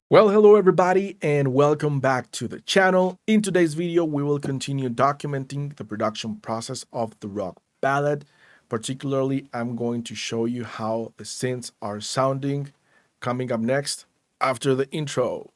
Well, hello everybody and welcome back to the channel. In today's video, we will continue documenting the production process of the rock ballad. Particularly, I'm going to show you how the synths are sounding coming up next after the intro.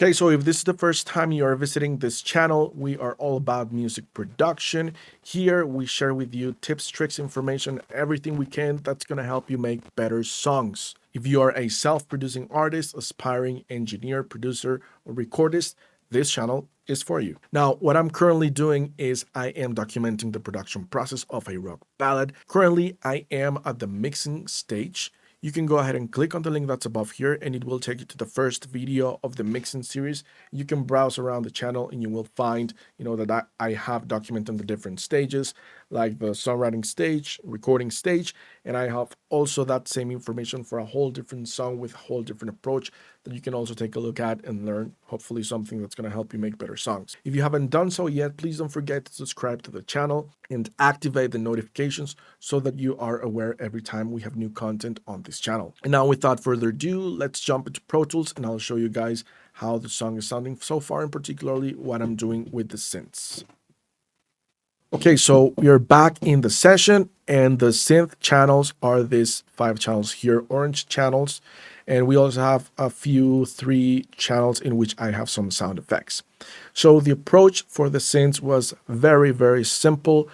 Okay, so if this is the first time you are visiting this channel, we are all about music production. Here, we share with you tips, tricks, information, everything we can that's going to help you make better songs. If you are a self-producing artist, aspiring engineer, producer, or recordist, this channel is for you. Now, what I'm currently doing is I am documenting the production process of a rock ballad. Currently, I am at the mixing stage. You can go ahead and click on the link that's above here and it will take you to the first video of the mixing series. You can browse around the channel and you will find, that I have documented the different stages, like the songwriting stage, recording stage, and I have also that same information for a whole different song with a whole different approach that you can also take a look at and learn, hopefully something that's going to help you make better songs. If you haven't done so yet, please don't forget to subscribe to the channel and activate the notifications so that you are aware every time we have new content on this channel. And now without further ado, let's jump into Pro Tools and I'll show you guys how the song is sounding so far and particularly what I'm doing with the synths. Okay, so we are back in the session and the synth channels are these 5 channels here, orange channels. And we also have a few 3 channels in which I have some sound effects. So the approach for the synths was very, very simple.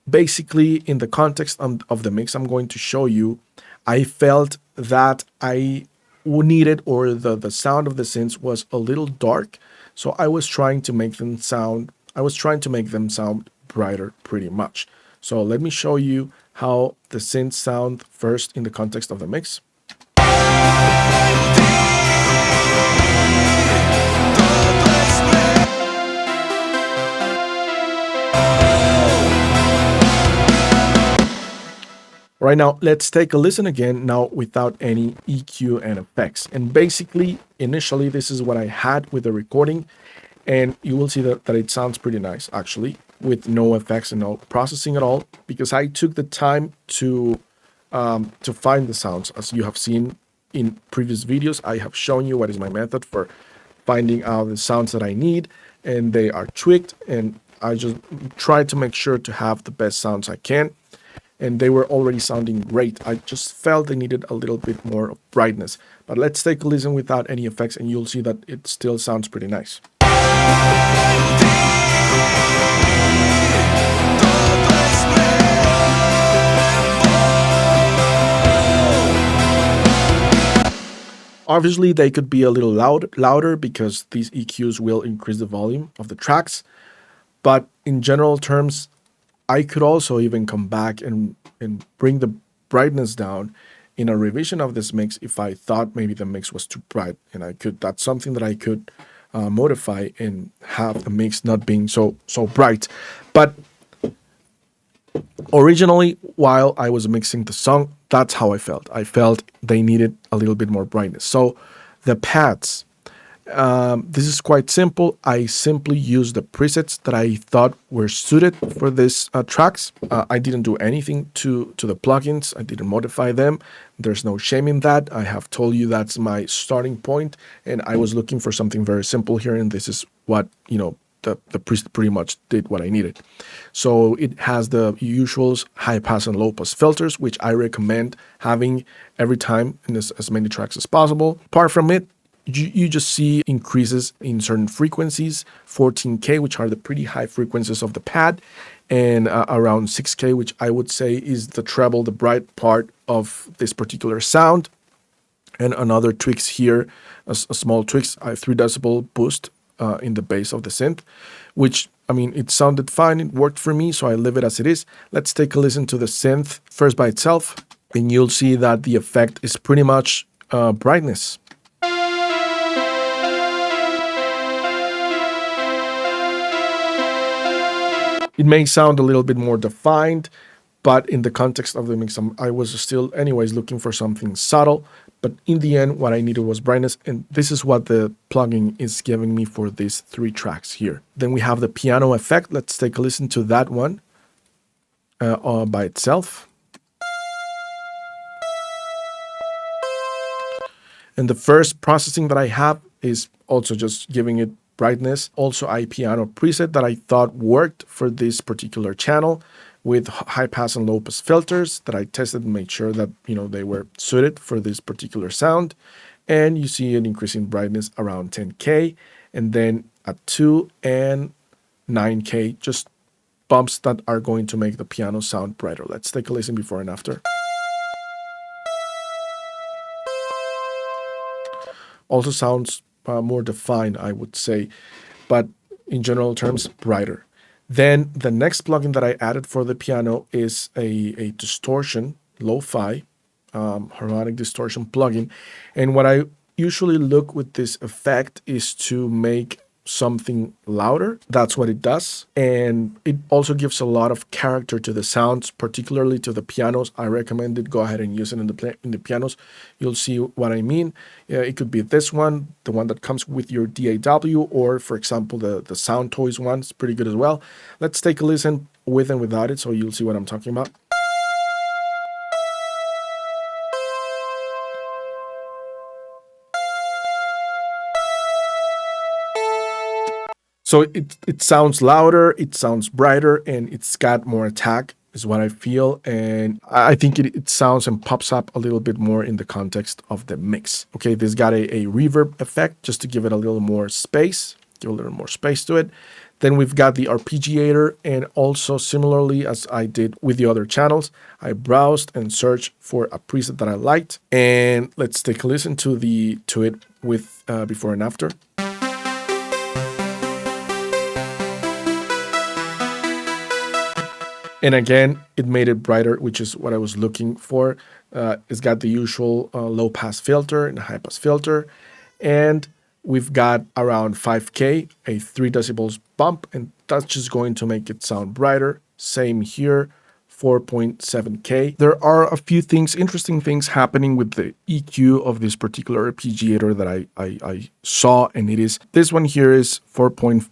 Basically, in the context of the mix I'm going to show you, I felt that I needed, or the sound of the synths was a little dark. So I was trying to make them sound brighter pretty much. So let me show you how the synths sound first in the context of the mix. Right now, let's take a listen again now without any EQ and effects. And basically, initially, this is what I had with the recording. And you will see that it sounds pretty nice, actually, with no effects and no processing at all, because I took the time to find the sounds. As you have seen in previous videos, I have shown you what is my method for finding out the sounds that I need, and they are tweaked, and I just try to make sure to have the best sounds I can. And they were already sounding great. I just felt they needed a little bit more of brightness. But let's take a listen without any effects and you'll see that it still sounds pretty nice. Obviously, they could be a little louder because these EQs will increase the volume of the tracks. But in general terms, I could also even come back and bring the brightness down in a revision of this mix if I thought maybe the mix was too bright, and that's something that I could modify and have the mix not being so bright. But originally, while I was mixing the song, that's how I felt. I felt they needed a little bit more brightness. So the pads. This is quite simple. I simply used the presets that I thought were suited for these tracks. I didn't do anything to the plugins. I didn't modify them. There's no shame in that. I have told you that's my starting point, and I was looking for something very simple here, and this is what, the preset pretty much did what I needed. So it has the usuals, high pass and low pass filters, which I recommend having every time in as many tracks as possible. Apart from it, you just see increases in certain frequencies, 14K, which are the pretty high frequencies of the pad, and around 6K, which I would say is the treble, the bright part of this particular sound. And another tweaks here, a small tweaks, a 3 decibel boost in the bass of the synth, which, I mean, it sounded fine, it worked for me, so I leave it as it is. Let's take a listen to the synth first by itself, and you'll see that the effect is pretty much brightness. It may sound a little bit more defined, but in the context of the mix, I was still anyways looking for something subtle, But in the end, what I needed was brightness, and this is what the plugin is giving me for these 3 tracks here. Then we have the piano effect. Let's take a listen to that one by itself. And the first processing that I have is also just giving it brightness. Also a piano preset that I thought worked for this particular channel with high pass and low pass filters that I tested and made sure that, they were suited for this particular sound. And you see an increase in brightness around 10K, and then at 2 and 9K, just bumps that are going to make the piano sound brighter. Let's take a listen before and after. Also sounds more defined, I would say, but in general terms, brighter. Then the next plugin that I added for the piano is a distortion, lo-fi, harmonic distortion plugin. And what I usually look with this effect is to make something louder. That's what it does. And it also gives a lot of character to the sounds, particularly to the pianos. I recommend it. Go ahead and use it in the pianos. You'll see what I mean. It could be this one, the one that comes with your DAW, or for example, the Sound Toys one. It's pretty good as well. Let's take a listen with and without it so you'll see what I'm talking about. So it sounds louder, it sounds brighter, and it's got more attack, is what I feel. And I think it sounds and pops up a little bit more in the context of the mix. Okay, this got a reverb effect just to give it a little more space, give a little more space to it. Then we've got the arpeggiator, and also similarly as I did with the other channels, I browsed and searched for a preset that I liked. And let's take a listen to it with before and after. And again, it made it brighter, which is what I was looking for. It's got the usual low pass filter and high pass filter. And we've got around 5K, a 3 decibels bump, and that's just going to make it sound brighter. Same here, 4.7K. There are a few interesting things happening with the EQ of this particular arpeggiator that I saw, and it is, this one here is 4.5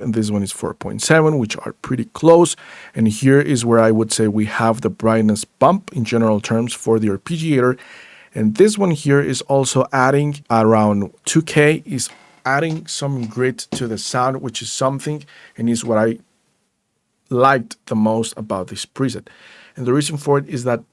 and this one is 4.7, which are pretty close. And here is where I would say we have the brightness bump in general terms for the arpeggiator. And this one here is also adding around 2K, is adding some grit to the sound, which is something, and is what I liked the most about this preset. And the reason for it is that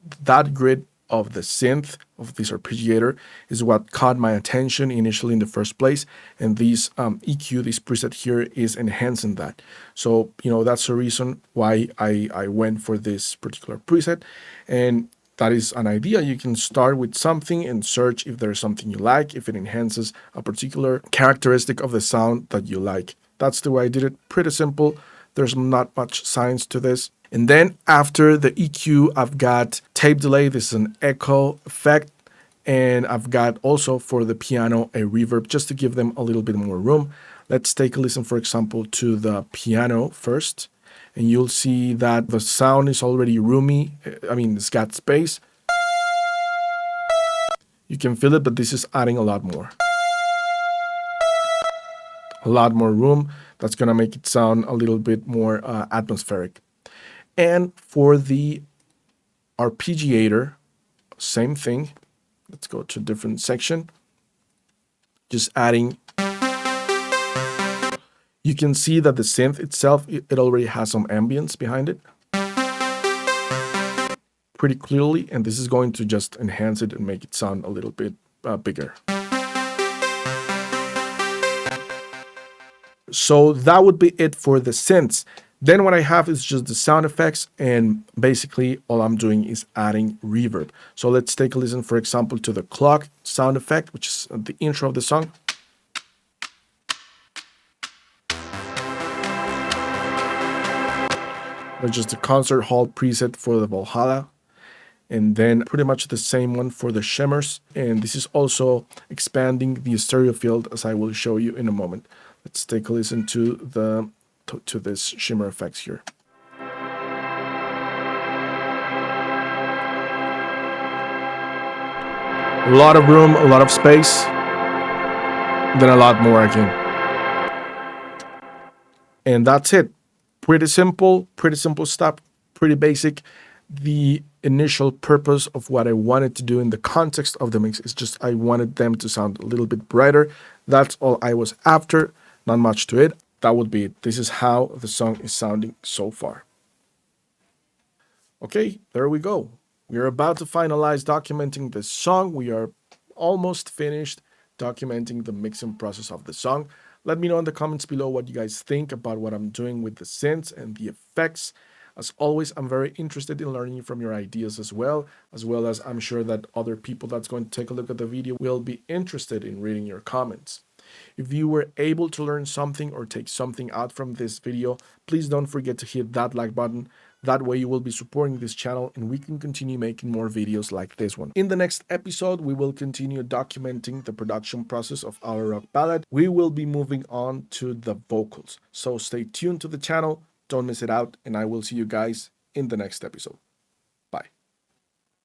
grit of the synth of this arpeggiator is what caught my attention initially in the first place, and this EQ, this preset here, is enhancing that. So that's the reason why I went for this particular preset. And that is an idea. You can start with something and search if there's something you like, if it enhances a particular characteristic of the sound that you like. That's the way I did it. Pretty simple. There's not much science to this. And then after the EQ, I've got tape delay. This is an echo effect. And I've got also for the piano a reverb just to give them a little bit more room. Let's take a listen, for example, to the piano first. And you'll see that the sound is already roomy. I mean, it's got space. You can feel it, but this is adding a lot more. A lot more room. That's going to make it sound a little bit more atmospheric. And for the arpeggiator, same thing. Let's go to a different section. Just adding. You can see that the synth itself, it already has some ambience behind it pretty clearly. And this is going to just enhance it and make it sound a little bit bigger. So that would be it for the synths. Then what I have is just the sound effects, and basically all I'm doing is adding reverb. So let's take a listen, for example, to the clock sound effect, which is the intro of the song. That's just a concert hall preset for the Valhalla. And then pretty much the same one for the shimmers. And this is also expanding the stereo field, as I will show you in a moment. Let's take a listen to this shimmer effects here. A lot of room, a lot of space, then a lot more again. And that's it. Pretty simple stuff, pretty basic. The initial purpose of what I wanted to do in the context of the mix is just I wanted them to sound a little bit brighter. That's all I was after, not much to it. That would be it. This is how the song is sounding so far. Okay, there we go. We are about to finalize documenting the song. We are almost finished documenting the mixing process of the song. Let me know in the comments below what you guys think about what I'm doing with the synths and the effects. As always, I'm very interested in learning from your ideas as well as I'm sure that other people that's going to take a look at the video will be interested in reading your comments. If you were able to learn something or take something out from this video, please don't forget to hit that like button. That way you will be supporting this channel and we can continue making more videos like this one. In the next episode, we will continue documenting the production process of our rock ballad. We will be moving on to the vocals. So stay tuned to the channel, don't miss it out, and I will see you guys in the next episode.